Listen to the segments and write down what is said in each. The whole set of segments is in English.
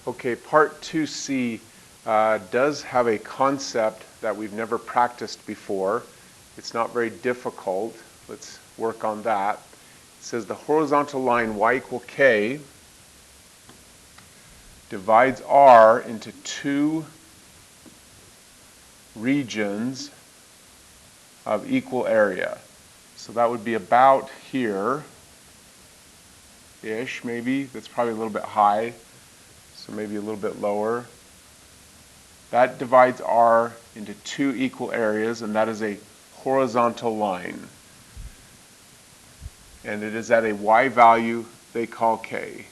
Okay, part 2C does have a concept that we've never practiced before. It's not very difficult. Let's work on that. It says the horizontal line y equal k divides R into two regions of equal area. So that would be about here-ish, maybe. That's probably a little bit high. So maybe a little bit lower. That divides R into two equal areas, and that is a horizontal line. And it is at a y value they call k.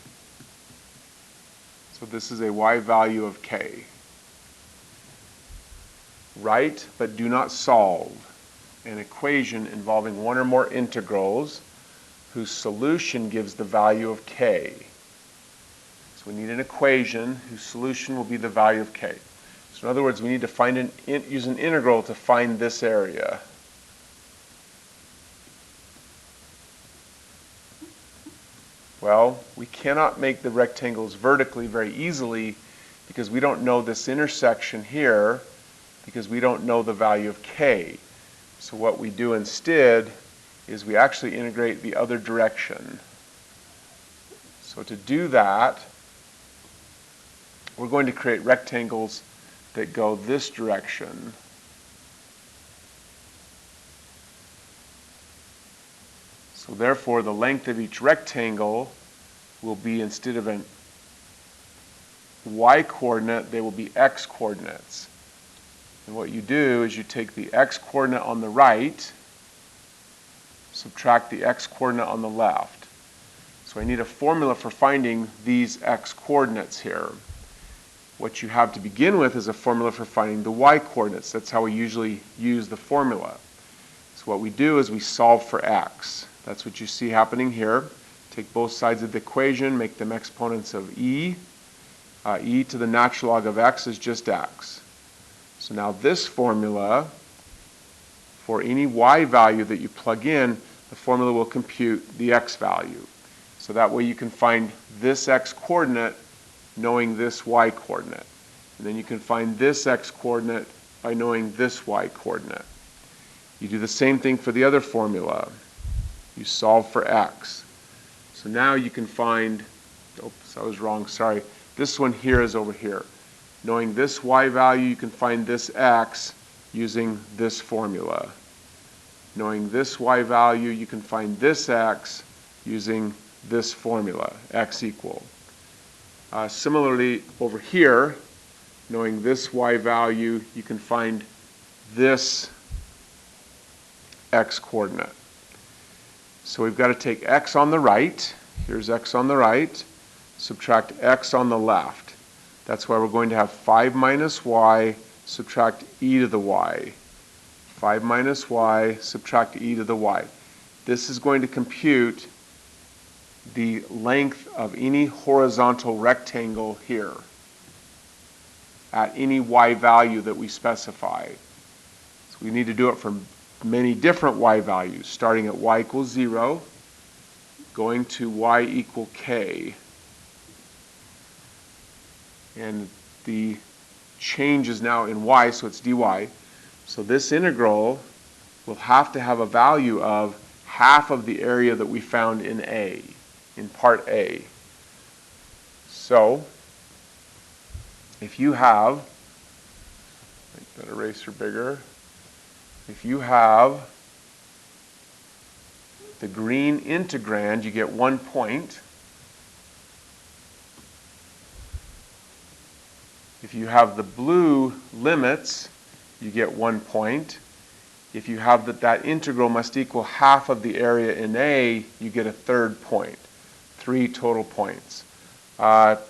So this is a y value of k. Write, but do not solve, an equation involving one or more integrals whose solution gives the value of k. So we need an equation whose solution will be the value of k. So in other words, we need to use an integral to find this area. Well, we cannot make the rectangles vertically very easily because we don't know this intersection here, because we don't know the value of k. So what we do instead is we actually integrate the other direction. So to do that, we're going to create rectangles that go this direction. So therefore, the length of each rectangle will be, instead of an y coordinate, they will be x coordinates. And what you do is you take the x coordinate on the right, subtract the x coordinate on the left. So I need a formula for finding these x coordinates here. What you have to begin with is a formula for finding the y coordinates. That's how we usually use the formula. So what we do is we solve for x. That's what you see happening here. Take both sides of the equation, make them exponents of e. E to the natural log of x is just x. So now this formula, for any y value that you plug in, the formula will compute the x value. So that way you can find this x coordinate knowing this y coordinate. And then you can find this x coordinate by knowing this y coordinate. You do the same thing for the other formula. You solve for x. So now you can find, oops, I was wrong, sorry. This one here is over here. Knowing this y value, you can find this x using this formula. Knowing this y value, you can find this x using this formula, x equal. Similarly, over here, knowing this y value, you can find this x coordinate. So we've got to take x on the right, here's x on the right, subtract x on the left. That's why we're going to have 5 minus y, subtract e to the y. 5 minus y, subtract e to the y. This is going to compute the length of any horizontal rectangle here at any y value that we specify. So we need to do it for many different y values, starting at y equals 0, going to y equal k. And the change is now in y, so it's dy. So this integral will have to have a value of half of the area that we found in A, in part A. So if you have, make that eraser bigger, if you have the green integrand, you get 1 point. If you have the blue limits, you get 1 point. If you have that integral must equal half of the area in A, you get a third point. 3 total points.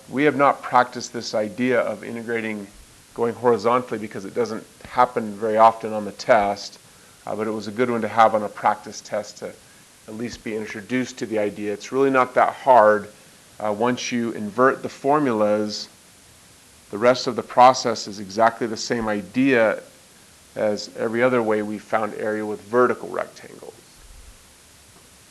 We have not practiced this idea of integrating going horizontally because it doesn't happen very often on the test, but it was a good one to have on a practice test to at least be introduced to the idea. It's really not that hard. Once you invert the formulas, the rest of the process is exactly the same idea as every other way we found area with vertical rectangles.